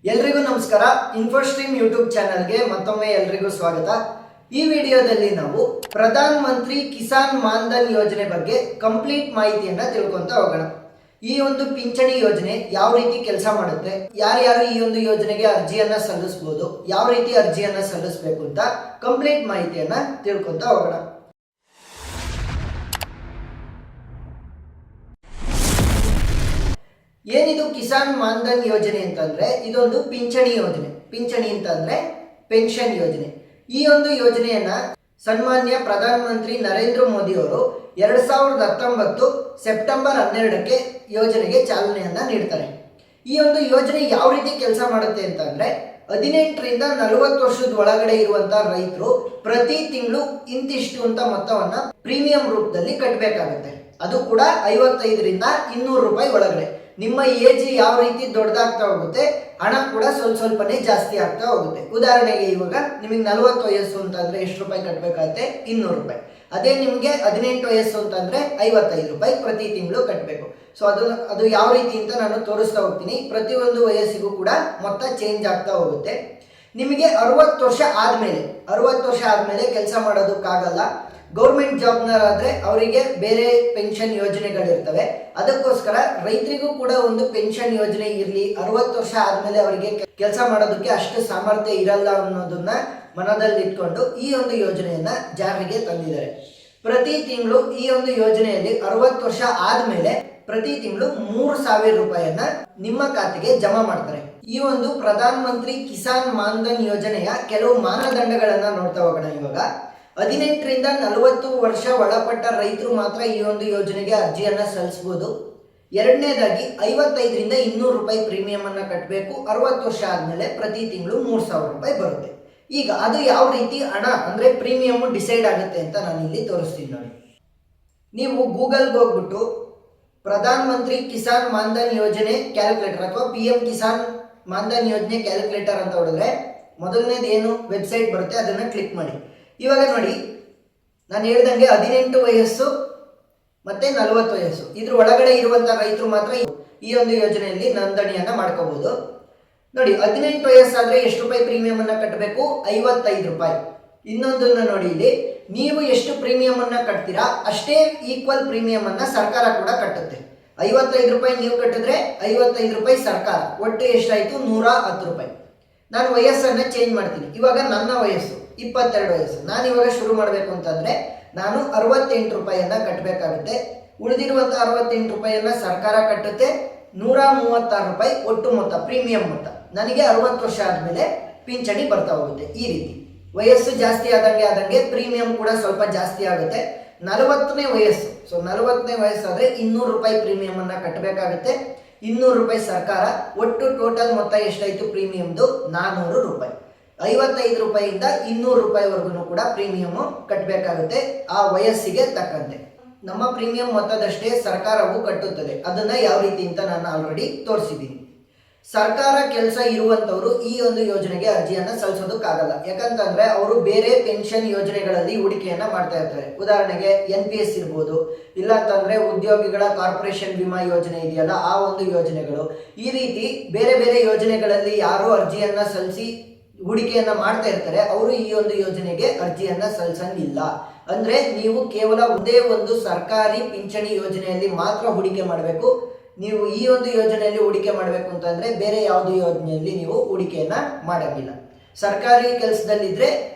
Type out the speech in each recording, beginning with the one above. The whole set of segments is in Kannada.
ಎಲ್ರಿಗೂ ನಮಸ್ಕಾರ. ಇನ್ಫೋಸ್ಟ್ರೀಮ್ ಯೂಟ್ಯೂಬ್ ಚಾನಲ್ಗೆ ಮತ್ತೊಮ್ಮೆ ಎಲ್ರಿಗೂ ಸ್ವಾಗತ. ಈ ವಿಡಿಯೋದಲ್ಲಿ ನಾವು ಪ್ರಧಾನ ಮಂತ್ರಿ ಕಿಸಾನ್ ಮಾನ್ಧನ್ ಯೋಜನೆ ಬಗ್ಗೆ ಕಂಪ್ಲೀಟ್ ಮಾಹಿತಿಯನ್ನ ತಿಳ್ಕೊಂತ ಹೋಗೋಣ. ಈ ಒಂದು ಪಿಂಚಣಿ ಯೋಜನೆ ಯಾವ ರೀತಿ ಕೆಲಸ ಮಾಡುತ್ತೆ, ಯಾರ್ಯಾರು ಈ ಒಂದು ಯೋಜನೆಗೆ ಅರ್ಜಿಯನ್ನ ಸಲ್ಲಿಸಬಹುದು, ಯಾವ ರೀತಿ ಅರ್ಜಿಯನ್ನ ಸಲ್ಲಿಸಬೇಕು ಅಂತ ಕಂಪ್ಲೀಟ್ ಮಾಹಿತಿಯನ್ನ ತಿಳ್ಕೊಂತ ಹೋಗೋಣ. ಏನಿದು ಕಿಸಾನ್ ಮಾನ್ಧನ್ ಯೋಜನೆ ಅಂತಂದ್ರೆ ಇದೊಂದು ಪಿಂಚಣಿ ಯೋಜನೆ. ಪಿಂಚಣಿ ಅಂತಂದ್ರೆ ಪೆನ್ಷನ್ ಯೋಜನೆ. ಈ ಒಂದು ಯೋಜನೆಯನ್ನ ಸನ್ಮಾನ್ಯ ಪ್ರಧಾನ ಮಂತ್ರಿ ನರೇಂದ್ರ ಮೋದಿ ಅವರು 2019 ಸೆಪ್ಟೆಂಬರ್ 12ಕ್ಕೆ ಯೋಜನೆಗೆ ಚಾಲನೆಯನ್ನ ನೀಡ್ತಾರೆ. ಈ ಒಂದು ಯೋಜನೆ ಯಾವ ರೀತಿ ಕೆಲಸ ಮಾಡುತ್ತೆ ಅಂತಂದ್ರೆ 18ರಿಂದ 40 ವರ್ಷದ ಒಳಗಡೆ ಇರುವಂತಹ ರೈತರು ಪ್ರತಿ ತಿಂಗಳು ಇಂತಿಷ್ಟು ಅಂತ ಮೊತ್ತವನ್ನ ಪ್ರೀಮಿಯಂ ರೂಪದಲ್ಲಿ ಕಟ್ಟಬೇಕಾಗುತ್ತೆ. ಅದು ಕೂಡ 55ರಿಂದ 200 ರೂಪಾಯಿ ಒಳಗಡೆ. ನಿಮ್ಮ ಏಜ್ ಯಾವ ರೀತಿ ದೊಡ್ಡದಾಗ್ತಾ ಹೋಗುತ್ತೆ, ಹಣ ಕೂಡ ಸ್ವಲ್ಪನೇ ಜಾಸ್ತಿ ಆಗ್ತಾ ಹೋಗುತ್ತೆ. ಉದಾಹರಣೆಗೆ ಇವಾಗ ನಿಮಗೆ 40 ವಯಸ್ಸು ಅಂತಂದ್ರೆ ಎಷ್ಟು ರೂಪಾಯಿ ಕಟ್ಟಬೇಕಾಗುತ್ತೆ? 200 ರೂಪಾಯಿ. ಅದೇ ನಿಮಗೆ 18 ವಯಸ್ಸು ಅಂತಂದ್ರೆ 55 ರೂಪಾಯಿ ಪ್ರತಿ ತಿಂಗಳು ಕಟ್ಟಬೇಕು. ಸೊ ಅದು ಯಾವ ರೀತಿ ಅಂತ ನಾನು ತೋರಿಸ್ತಾ ಹೋಗ್ತೀನಿ. ಪ್ರತಿಯೊಂದು ವಯಸ್ಸಿಗೂ ಕೂಡ ಮೊತ್ತ ಚೇಂಜ್ ಆಗ್ತಾ ಹೋಗುತ್ತೆ. ನಿಮಗೆ 60 ವರ್ಷ ಆದ್ಮೇಲೆ ಕೆಲಸ ಮಾಡೋದಕ್ಕಾಗಲ್ಲ. ಗೌರ್ಮೆಂಟ್ ಜಾಬ್ನರಾದ್ರೆ ಅವರಿಗೆ ಬೇರೆ ಪೆನ್ಷನ್ ಯೋಜನೆಗಳಿರ್ತವೆ. ಅದಕ್ಕೋಸ್ಕರ ರೈತರಿಗೂ ಕೂಡ ಒಂದು ಪೆನ್ಷನ್ ಯೋಜನೆ ಇರಲಿ. 60 ವರ್ಷ ಆದ್ಮೇಲೆ ಅವರಿಗೆ ಕೆಲಸ ಮಾಡೋದಕ್ಕೆ ಅಷ್ಟು ಸಾಮರ್ಥ್ಯ ಇರಲ್ಲ ಅನ್ನೋದನ್ನ ಮನದಲ್ಲಿ ಇಟ್ಕೊಂಡು ಈ ಒಂದು ಯೋಜನೆಯನ್ನ ಜಾರಿಗೆ ತಂದಿದ್ದಾರೆ. ಪ್ರತಿ ತಿಂಗಳು ಈ ಒಂದು ಯೋಜನೆಯಲ್ಲಿ 60 ವರ್ಷ ಆದ್ಮೇಲೆ ಪ್ರತಿ ತಿಂಗಳು 3,000 ರೂಪಾಯಿಯನ್ನ ನಿಮ್ಮ ಖಾತೆಗೆ ಜಮಾ ಮಾಡ್ತಾರೆ. ಈ ಒಂದು ಪ್ರಧಾನ ಮಂತ್ರಿ ಕಿಸಾನ್ ಮಾನ್ಧನ್ ಯೋಜನೆಯ ಕೆಲವು ಮಾನದಂಡಗಳನ್ನ ನೋಡ್ತಾ ಹೋಗೋಣ. ಇವಾಗ 18ರಿಂದ 40 ವರ್ಷ ಒಳಪಟ್ಟ ರೈತರು ಮಾತ್ರ ಈ ಒಂದು ಯೋಜನೆಗೆ ಅರ್ಜಿಯನ್ನ ಸಲ್ಲಿಸಬಹುದು. ಎರಡನೇದಾಗಿ 55ರಿಂದ 200 ರೂಪಾಯಿ ಪ್ರೀಮಿಯಂ ಅನ್ನ ಕಟ್ಟಬೇಕು. 60 ವರ್ಷ ಆದ್ಮೇಲೆ ಪ್ರತಿ ತಿಂಗಳು 3,000 ರೂಪಾಯಿ ಬರುತ್ತೆ. ಈಗ ಅದು ಯಾವ ರೀತಿ ಹಣ ಅಂದ್ರೆ ಪ್ರೀಮಿಯಂ ಡಿಸೈಡ್ ಆಗುತ್ತೆ ಅಂತ ನಾನು ಇಲ್ಲಿ ತೋರಿಸ್ತೀನಿ ನೋಡಿ. ನೀವು ಗೂಗಲ್ಗೆ ಹೋಗ್ಬಿಟ್ಟು ಪ್ರಧಾನ ಮಂತ್ರಿ ಕಿಸಾನ್ ಮಾನ್ಧನ್ ಯೋಜನೆ ಕ್ಯಾಲ್ಕುಲೇಟರ್ ಅಥವಾ PM ಕಿಸಾನ್ ಮಾನ್ಧನ್ ಯೋಜನೆ ಕ್ಯಾಲ್ಕುಲೇಟರ್ ಅಂತ ಹೊಡೆದ್ರೆ ಮೊದಲನೇದು ಏನು ವೆಬ್ಸೈಟ್ ಬರುತ್ತೆ ಅದನ್ನ ಕ್ಲಿಕ್ ಮಾಡಿ. ಇವಾಗ ನೋಡಿ, ನಾನು ಹೇಳ್ದಂಗೆ 18 ವಯಸ್ಸು ಮತ್ತೆ 40 ವಯಸ್ಸು ಇದ್ರ ಒಳಗಡೆ ಇರುವಂತಹ ರೈತರು ಮಾತ್ರ ಈ ಒಂದು ಯೋಜನೆಯಲ್ಲಿ ನೋಂದಣಿಯನ್ನ ಮಾಡ್ಕೋಬಹುದು. ನೋಡಿ, 18 ವಯಸ್ಸಾದ್ರೆ ಎಷ್ಟು ರೂಪಾಯಿ ಪ್ರೀಮಿಯಂ ಅನ್ನ ಕಟ್ಟಬೇಕು? 55 ರೂಪಾಯಿ. ಇನ್ನೊಂದನ್ನ ನೋಡಿ, ಇಲ್ಲಿ ನೀವು ಎಷ್ಟು ಪ್ರೀಮಿಯಂ ಅನ್ನ ಕಟ್ತೀರಾ ಅಷ್ಟೇ ಈಕ್ವಲ್ ಪ್ರೀಮಿಯಂ ಅನ್ನ ಸರ್ಕಾರ ಕೂಡ ಕಟ್ಟುತ್ತೆ. 55 ರೂಪಾಯಿ ನೀವು ಕಟ್ಟಿದ್ರೆ 55 ರೂಪಾಯಿ ಸರ್ಕಾರ, ಒಟ್ಟು ಎಷ್ಟಾಯ್ತು? 110 ರೂಪಾಯಿ. ನಾನು ವಯಸ್ಸನ್ನ ಚೇಂಜ್ ಮಾಡ್ತೀನಿ. ಇವಾಗ ನನ್ನ ವಯಸ್ಸು 22 ವಯಸ್ಸು. ನಾನು ಇವಾಗ ಶುರು ಮಾಡಬೇಕು ಅಂತಂದ್ರೆ ನಾನು 68 ರೂಪಾಯಿಯನ್ನ ಕಟ್ಟಬೇಕಾಗುತ್ತೆ. ಉಳಿದಿರುವಂತಹ 68 ರೂಪಾಯಿಯನ್ನ ಸರ್ಕಾರ ಕಟ್ಟುತ್ತೆ. 136 ರೂಪಾಯಿ ಒಟ್ಟು ಮೊತ್ತ, ಪ್ರೀಮಿಯಂ ಮೊತ್ತ. ನನಗೆ 60 ವರ್ಷ ಆದ್ಮೇಲೆ ಪಿಂಚಣಿ ಬರ್ತಾ ಹೋಗುತ್ತೆ. ಈ ರೀತಿ ವಯಸ್ಸು ಜಾಸ್ತಿ ಆದಂಗೆ ಪ್ರೀಮಿಯಂ ಕೂಡ ಸ್ವಲ್ಪ ಜಾಸ್ತಿ ಆಗುತ್ತೆ. 40ನೇ ವಯಸ್ಸು, ಸೊ 40ನೇ ವಯಸ್ಸಾದ್ರೆ 200 ರೂಪಾಯಿ ಪ್ರೀಮಿಯಂ ಅನ್ನ ಕಟ್ಟಬೇಕಾಗುತ್ತೆ. 200 ರೂಪಾಯಿ ಸರ್ಕಾರ. ಒಟ್ಟು ಟೋಟಲ್ ಮೊತ್ತ ಎಷ್ಟಾಯ್ತು ಪ್ರೀಮಿಯಂದು? 400 ರೂಪಾಯಿ. 55 ರೂಪಾಯಿಯಿಂದ 200 ರೂಪಾಯಿವರೆಗೂ ಕೂಡ ಪ್ರೀಮಿಯಂ ಕಟ್ಟಬೇಕಾಗುತ್ತೆ ಆ ವಯಸ್ಸಿಗೆ ತಕ್ಕಂತೆ. ನಮ್ಮ ಪ್ರೀಮಿಯಂ ಮೊತ್ತದಷ್ಟೇ ಸರ್ಕಾರವು ಕಟ್ಟುತ್ತದೆ. ಅದನ್ನ ಯಾವ ರೀತಿ ಅಂತ ನಾನು ಆಲ್ರೆಡಿ ತೋರಿಸಿದ್ದೀನಿ. ಸರ್ಕಾರ ಕೆಲಸ ಇರುವಂತವರು ಈ ಒಂದು ಯೋಜನೆಗೆ ಅರ್ಜಿಯನ್ನ ಸಲ್ಲಿಸೋದಕ್ಕಾಗಲ್ಲ. ಯಾಕಂತಂದ್ರೆ ಅವರು ಬೇರೆ ಪೆನ್ಷನ್ ಯೋಜನೆಗಳಲ್ಲಿ ಹೂಡಿಕೆಯನ್ನ ಮಾಡ್ತಾ ಇರ್ತಾರೆ. ಉದಾಹರಣೆಗೆ NPS ಇರ್ಬೋದು, ಇಲ್ಲ ಅಂತಂದ್ರೆ ಉದ್ಯೋಗಿಗಳ ಕಾರ್ಪೊರೇಷನ್ ವಿಮಾ ಯೋಜನೆ ಇದೆಯಲ್ಲ ಆ ಒಂದು ಯೋಜನೆಗಳು. ಈ ರೀತಿ ಬೇರೆ ಬೇರೆ ಯೋಜನೆಗಳಲ್ಲಿ ಯಾರು ಅರ್ಜಿಯನ್ನ ಸಲ್ಲಿಸಿ ಹೂಡಿಕೆಯನ್ನ ಮಾಡ್ತಾ ಇರ್ತಾರೆ ಅವರು ಈ ಒಂದು ಯೋಜನೆಗೆ ಅರ್ಜಿಯನ್ನ ಸಲ್ಲಿಸಂಗಿಲ್ಲ. ಅಂದ್ರೆ ನೀವು ಕೇವಲ ಒಂದೇ ಒಂದು ಸರ್ಕಾರಿ ಪಿಂಚಣಿ ಯೋಜನೆಯಲ್ಲಿ ಮಾತ್ರ ಹೂಡಿಕೆ ಮಾಡಬೇಕು. ನೀವು ಈ ಒಂದು ಯೋಜನೆಯಲ್ಲಿ ಹೂಡಿಕೆ ಮಾಡಬೇಕು ಅಂತಂದ್ರೆ ಬೇರೆ ಯಾವುದೇ ಯೋಜನೆಯಲ್ಲಿ ನೀವು ಹೂಡಿಕೆಯನ್ನ ಮಾಡಂಗಿಲ್ಲ. ಸರ್ಕಾರಿ ಕೆಲಸದಲ್ಲಿದ್ರೆ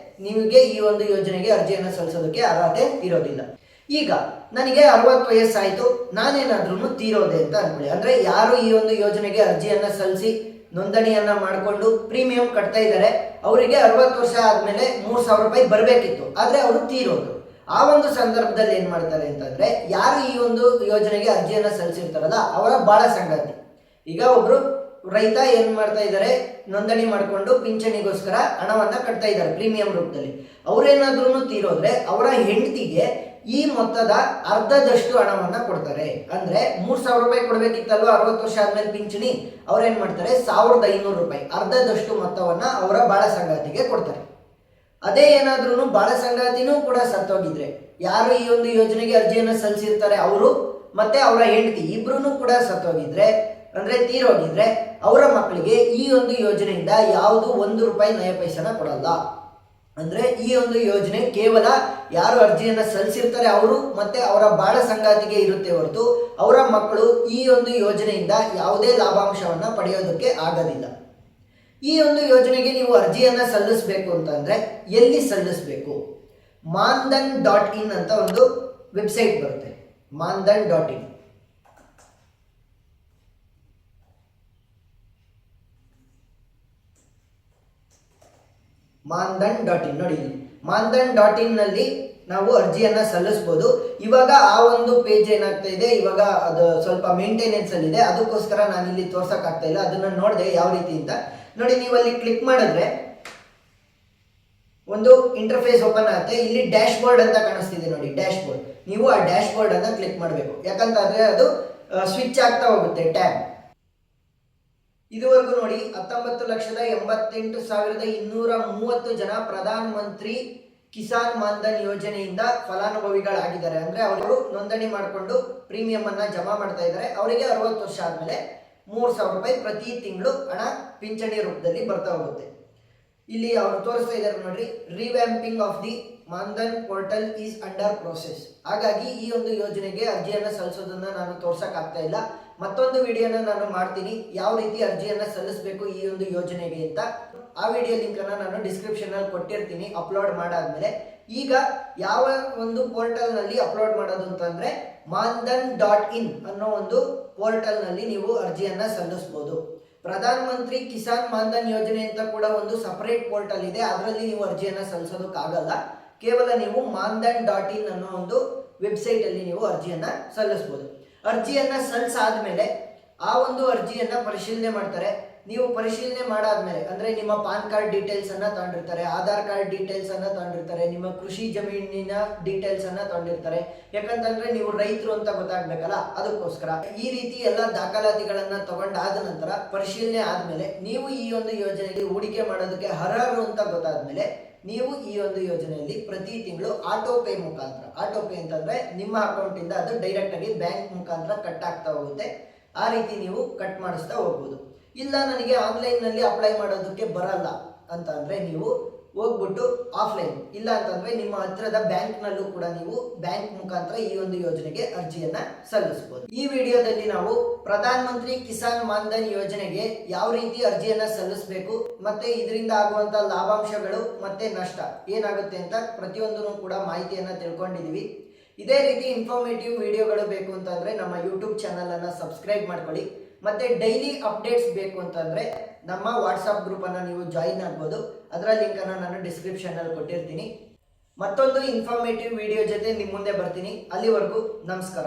ನಿಮಗೆ ಈ ಒಂದು ಯೋಜನೆಗೆ ಅರ್ಜಿಯನ್ನ ಸಲ್ಲಿಸೋದಕ್ಕೆ ಅರ್ಹತೆ ಇರೋದಿಲ್ಲ. ಈಗ ನನಗೆ 60 ವಯಸ್ಸಾಯ್ತು, ನಾನೇನಾದ್ರೂ ತೀರೋದೆ ಅಂತ ಅನ್ಕೊಳ್ಳಿ. ಅಂದ್ರೆ ಯಾರು ಈ ಒಂದು ಯೋಜನೆಗೆ ಅರ್ಜಿಯನ್ನ ಸಲ್ಲಿಸಿ ನೋಂದಣಿಯನ್ನ ಮಾಡಿಕೊಂಡು ಪ್ರೀಮಿಯಂ ಕಟ್ತಾ ಇದ್ದಾರೆ ಅವರಿಗೆ 60 ವರ್ಷ ಆದ್ಮೇಲೆ 3,000 ರೂಪಾಯಿ ಬರಬೇಕಿತ್ತು, ಆದ್ರೆ ಅವರು ತೀರೋದು. ಆ ಒಂದು ಸಂದರ್ಭದಲ್ಲಿ ಏನ್ ಮಾಡ್ತಾರೆ ಅಂತಂದ್ರೆ ಯಾರು ಈ ಒಂದು ಯೋಜನೆಗೆ ಅರ್ಜಿಯನ್ನ ಸಲ್ಲಿಸಿರ್ತಾರಲ್ಲ ಅವರ ಬಾಳ ಸಂಗಾತಿ. ಈಗ ಒಬ್ರು ರೈತ ಏನ್ ಮಾಡ್ತಾ ಇದ್ದಾರೆ, ನೋಂದಣಿ ಮಾಡಿಕೊಂಡು ಪಿಂಚಣಿಗೋಸ್ಕರ ಹಣವನ್ನ ಕಟ್ತಾ ಇದ್ದಾರೆ ಪ್ರೀಮಿಯಂ ರೂಪದಲ್ಲಿ. ಅವ್ರೇನಾದ್ರೂ ತೀರೋದ್ರೆ ಅವರ ಹೆಂಡತಿಗೆ ಈ ಮೊತ್ತದ ಅರ್ಧದಷ್ಟು ಹಣವನ್ನ ಕೊಡ್ತಾರೆ. ಅಂದ್ರೆ 3,000 ರೂಪಾಯಿ ಕೊಡ್ಬೇಕಿತ್ತಲ್ವ 60 ವರ್ಷ ಆದ್ಮೇಲೆ ಪಿಂಚಣಿ, ಅವ್ರೇನ್ ಮಾಡ್ತಾರೆ 1,500 ರೂಪಾಯಿ ಅರ್ಧದಷ್ಟು ಮೊತ್ತವನ್ನ ಅವರ ಬಾಳ ಸಂಗಾತಿಗೆ ಕೊಡ್ತಾರೆ. ಅದೇ ಏನಾದ್ರೂ ಬಾಳ ಸಂಗಾತಿನೂ ಕೂಡ ಸತ್ತೋಗಿದ್ರೆ, ಯಾರು ಈ ಒಂದು ಯೋಜನೆಗೆ ಅರ್ಜಿಯನ್ನ ಸಲ್ಲಿಸಿರ್ತಾರೆ ಅವರು ಮತ್ತೆ ಅವರ ಹೆಂಡತಿ ಇಬ್ರು ಕೂಡ ಸತ್ತೋಗಿದ್ರೆ ಅಂದರೆ ತೀರೋಗಿದ್ರೆ ಅವರ ಮಕ್ಕಳಿಗೆ ಈ ಒಂದು ಯೋಜನೆಯಿಂದ ಯಾವುದು 1 ರೂಪಾಯಿ ನಯ ಪೈಸನ ಕೊಡಲ್ಲ. ಅಂದರೆ ಈ ಒಂದು ಯೋಜನೆ ಕೇವಲ ಯಾರು ಅರ್ಜಿಯನ್ನು ಸಲ್ಲಿಸಿರ್ತಾರೆ ಅವರು ಮತ್ತು ಅವರ ಬಾಳ ಸಂಗಾತಿಗೆ ಇರುತ್ತೆ ಹೊರತು ಅವರ ಮಕ್ಕಳು ಈ ಒಂದು ಯೋಜನೆಯಿಂದ ಯಾವುದೇ ಲಾಭಾಂಶವನ್ನು ಪಡೆಯೋದಕ್ಕೆ ಆಗೋದಿಲ್ಲ. ಈ ಒಂದು ಯೋಜನೆಗೆ ನೀವು ಅರ್ಜಿಯನ್ನು ಸಲ್ಲಿಸಬೇಕು ಅಂತಂದರೆ ಎಲ್ಲಿ ಸಲ್ಲಿಸಬೇಕು? ಮಾನ್ಧನ್.in ಅಂತ ಒಂದು ವೆಬ್ಸೈಟ್ ಬರುತ್ತೆ. ಮಾನ್ಧನ್.in. ಮಾನ್ಧನ್.in ನೋಡಿ, ಮಾನ್ಧನ್.in ನಲ್ಲಿ ನಾವು ಅರ್ಜಿಯನ್ನು ಸಲ್ಲಿಸ್ಬೋದು. ಇವಾಗ ಆ ಒಂದು ಪೇಜ್ ಏನಾಗ್ತಾ ಇದೆ, ಇವಾಗ ಅದು ಸ್ವಲ್ಪ ಮೇಂಟೆನೆನ್ಸ್ ಅಲ್ಲಿ ಇದೆ, ಅದಕ್ಕೋಸ್ಕರ ನಾನು ಇಲ್ಲಿ ತೋರ್ಸೋಕ್ಕಾಗ್ತಾ ಇಲ್ಲ. ಅದನ್ನು ನೋಡಿದೆ ಯಾವ ರೀತಿ ಅಂತ ನೋಡಿ. ನೀವು ಅಲ್ಲಿ ಕ್ಲಿಕ್ ಮಾಡಿದ್ರೆ ಒಂದು ಇಂಟರ್ಫೇಸ್ ಓಪನ್ ಆಗುತ್ತೆ. ಇಲ್ಲಿ ಡ್ಯಾಶ್ ಬೋರ್ಡ್ ಅಂತ ಕಾಣಿಸ್ತಿದೆ ನೋಡಿ, ಡ್ಯಾಶ್ ಬೋರ್ಡ್. ನೀವು ಆ ಡ್ಯಾಶ್ ಬೋರ್ಡ್ ಅನ್ನ ಕ್ಲಿಕ್ ಮಾಡಬೇಕು, ಯಾಕಂತಂದ್ರೆ ಅದು ಸ್ವಿಚ್ ಆಗ್ತಾ ಹೋಗುತ್ತೆ ಟ್ಯಾಬ್. ಇದುವರೆಗೂ ನೋಡಿ 19,88,230 ಜನ ಪ್ರಧಾನ ಮಂತ್ರಿ ಕಿಸಾನ್ ಮಾನ್ಧನ್ ಯೋಜನೆಯಿಂದ ಫಲಾನುಭವಿಗಳಾಗಿದ್ದಾರೆ. ಅಂದ್ರೆ ಅವರು ನೋಂದಣಿ ಮಾಡಿಕೊಂಡು ಪ್ರೀಮಿಯಂ ಅನ್ನ ಜಮಾ ಮಾಡ್ತಾ ಇದ್ದಾರೆ. ಅವರಿಗೆ 60 ವರ್ಷ ಆದ್ಮೇಲೆ 3,000 ರೂಪಾಯಿ ಪ್ರತಿ ತಿಂಗಳು ಹಣ ಪಿಂಚಣಿ ರೂಪದಲ್ಲಿ ಬರ್ತಾ ಹೋಗುತ್ತೆ. ಇಲ್ಲಿ ಅವರು ತೋರಿಸ್ತಾ ಇದ್ದಾರೆ ನೋಡ್ರಿ, revamping of the Maandhan portal is under process. ಹಾಗಾಗಿ ಈ ಒಂದು ಯೋಜನೆಗೆ ಅರ್ಜಿಯನ್ನು ಸಲ್ಲಿಸೋದನ್ನ ನಾನು ತೋರ್ಸಕ್ ಆಗ್ತಾ ಇಲ್ಲ. ಮತ್ತೊಂದು ವಿಡಿಯೋನ ನಾನು ಮಾಡ್ತೀನಿ ಯಾವ ರೀತಿ ಅರ್ಜಿಯನ್ನು ಸಲ್ಲಿಸಬೇಕು ಈ ಒಂದು ಯೋಜನೆಗೆ ಅಂತ. ಆ ವಿಡಿಯೋ ಲಿಂಕ್ ಅನ್ನ ನಾನು ಡಿಸ್ಕ್ರಿಪ್ಷನ್ ಅಲ್ಲಿ ಕೊಟ್ಟಿರ್ತೀನಿ ಅಪ್ಲೋಡ್ ಮಾಡಾದ್ಮೇಲೆ. ಈಗ ಯಾವ ಒಂದು ಪೋರ್ಟಲ್ ನಲ್ಲಿ ಅಪ್ಲೋಡ್ ಮಾಡೋದು ಅಂತಂದ್ರೆ ಮಾನ್ಧನ್.in ಅನ್ನೋ ಒಂದು ಪೋರ್ಟಲ್ ನಲ್ಲಿ ನೀವು ಅರ್ಜಿಯನ್ನ ಸಲ್ಲಿಸಬಹುದು. ಪ್ರಧಾನ ಮಂತ್ರಿ ಕಿಸಾನ್ ಮಾನ್ಧನ್ ಯೋಜನೆ ಅಂತ ಕೂಡ ಒಂದು ಸಪರೇಟ್ ಪೋರ್ಟಲ್ ಇದೆ, ಅದರಲ್ಲಿ ನೀವು ಅರ್ಜಿಯನ್ನ ಸಲ್ಲಿಸೋದಕ್ಕಾಗಲ್ಲ. ಕೇವಲ ನೀವು ಮಾನ್ಧನ್.in ಅನ್ನೋ ಒಂದು ವೆಬ್ಸೈಟ್ ಅಲ್ಲಿ ನೀವು ಅರ್ಜಿಯನ್ನ ಸಲ್ಲಿಸಬಹುದು. ಅರ್ಜಿಯನ್ನ ಸಲ್ಲಿಸಾದ್ಮೇಲೆ ಆ ಒಂದು ಅರ್ಜಿಯನ್ನ ಪರಿಶೀಲನೆ ಮಾಡ್ತಾರೆ. ನೀವು ಪರಿಶೀಲನೆ ಮಾಡಾದ್ಮೇಲೆ ಅಂದ್ರೆ ನಿಮ್ಮ ಪಾನ್ ಕಾರ್ಡ್ ಡೀಟೇಲ್ಸ್ ಅನ್ನ ತಗೊಂಡಿರ್ತಾರೆ, ಆಧಾರ್ ಕಾರ್ಡ್ ಡೀಟೇಲ್ಸ್ ಅನ್ನ ತಗೊಂಡಿರ್ತಾರೆ, ನಿಮ್ಮ ಕೃಷಿ ಜಮೀನಿನ ಡೀಟೇಲ್ಸ್ ಅನ್ನ ತಗೊಂಡಿರ್ತಾರೆ. ಯಾಕಂತಂದ್ರೆ ನೀವು ರೈತರು ಅಂತ ಗೊತ್ತಾಗ್ಬೇಕಲ್ಲ, ಅದಕ್ಕೋಸ್ಕರ ಈ ರೀತಿ ಎಲ್ಲ ದಾಖಲಾತಿಗಳನ್ನ ತಗೊಂಡಾದ ನಂತರ ಪರಿಶೀಲನೆ ಆದ್ಮೇಲೆ ನೀವು ಈ ಒಂದು ಯೋಜನೆಗೆ ಹೂಡಿಕೆ ಮಾಡೋದಕ್ಕೆ ಅರ್ಹರು ಅಂತ ಗೊತ್ತಾದ್ಮೇಲೆ ನೀವು ಈ ಒಂದು ಯೋಜನೆಯಲ್ಲಿ ಪ್ರತಿ ತಿಂಗಳು ಆಟೋ ಪೇ ಮುಖಾಂತರ, ಆಟೋ ಪೇ ಅಂತಂದ್ರೆ ನಿಮ್ಮ ಅಕೌಂಟ್ ಇಂದ ಅದು ಡೈರೆಕ್ಟ್ ಆಗಿ ಬ್ಯಾಂಕ್ ಮುಖಾಂತರ ಕಟ್ ಆಗ್ತಾ ಹೋಗುತ್ತೆ. ಆ ರೀತಿ ನೀವು ಕಟ್ ಮಾಡಿಸ್ತಾ ಹೋಗ್ಬೋದು. ಇಲ್ಲ ನನಗೆ ಆನ್ಲೈನ್ ನಲ್ಲಿ ಅಪ್ಲೈ ಮಾಡೋದಕ್ಕೆ ಬರಲ್ಲ ಅಂತ ಅಂದ್ರೆ ನೀವು ಹೋಗ್ಬಿಟ್ಟು ಆಫ್ಲೈನ್, ಇಲ್ಲ ಅಂತಂದ್ರೆ ನಿಮ್ಮ ಹತ್ರದ ಬ್ಯಾಂಕ್ ನಲ್ಲೂ ಕೂಡ ನೀವು ಬ್ಯಾಂಕ್ ಮುಖಾಂತರ ಈ ಒಂದು ಯೋಜನೆಗೆ ಅರ್ಜಿಯನ್ನ ಸಲ್ಲಿಸಬಹುದು. ಈ ವಿಡಿಯೋದಲ್ಲಿ ನಾವು ಪ್ರಧಾನ ಮಂತ್ರಿ ಕಿಸಾನ್ ಮಾನ್ಧನ್ ಯೋಜನೆಗೆ ಯಾವ ರೀತಿ ಅರ್ಜಿಯನ್ನ ಸಲ್ಲಿಸಬೇಕು ಮತ್ತೆ ಇದರಿಂದ ಆಗುವಂತ ಲಾಭಾಂಶಗಳು ಮತ್ತೆ ನಷ್ಟ ಏನಾಗುತ್ತೆ ಅಂತ ಪ್ರತಿಯೊಂದನ್ನು ಕೂಡ ಮಾಹಿತಿಯನ್ನ ತಿಳ್ಕೊಂಡಿದೀವಿ. ಇದೇ ರೀತಿ ಇನ್ಫಾರ್ಮೇಟಿವ್ ವಿಡಿಯೋಗಳು ಬೇಕು ಅಂತಂದ್ರೆ ನಮ್ಮ ಯೂಟ್ಯೂಬ್ ಚಾನಲ್ ಅನ್ನ ಸಬ್ಸ್ಕ್ರೈಬ್ ಮಾಡ್ಕೊಳ್ಳಿ. ಮತ್ತೆ ಡೈಲಿ ಅಪ್ಡೇಟ್ಸ್ ಬೇಕು ಅಂತಂದ್ರೆ ನಮ್ಮ ವಾಟ್ಸಪ್ ಗ್ರೂಪ್ ಅನ್ನ ನೀವು ಜಾಯಿನ್ ಆಗ್ಬೋದು. ಅದರ ಲಿಂಕ್ ಅನ್ನ ನಾನು ಡಿಸ್ಕ್ರಿಪ್ಷನ್ ಅಲ್ಲಿ ಕೊಟ್ಟಿರ್ತೀನಿ. ಮತ್ತೊಂದು ಇನ್ಫಾರ್ಮೇಟಿವ್ ವಿಡಿಯೋ ಜೊತೆ ನಿಮ್ಮ ಮುಂದೆ ಬರ್ತೀನಿ. ಅಲ್ಲಿವರೆಗೂ ನಮಸ್ಕಾರ.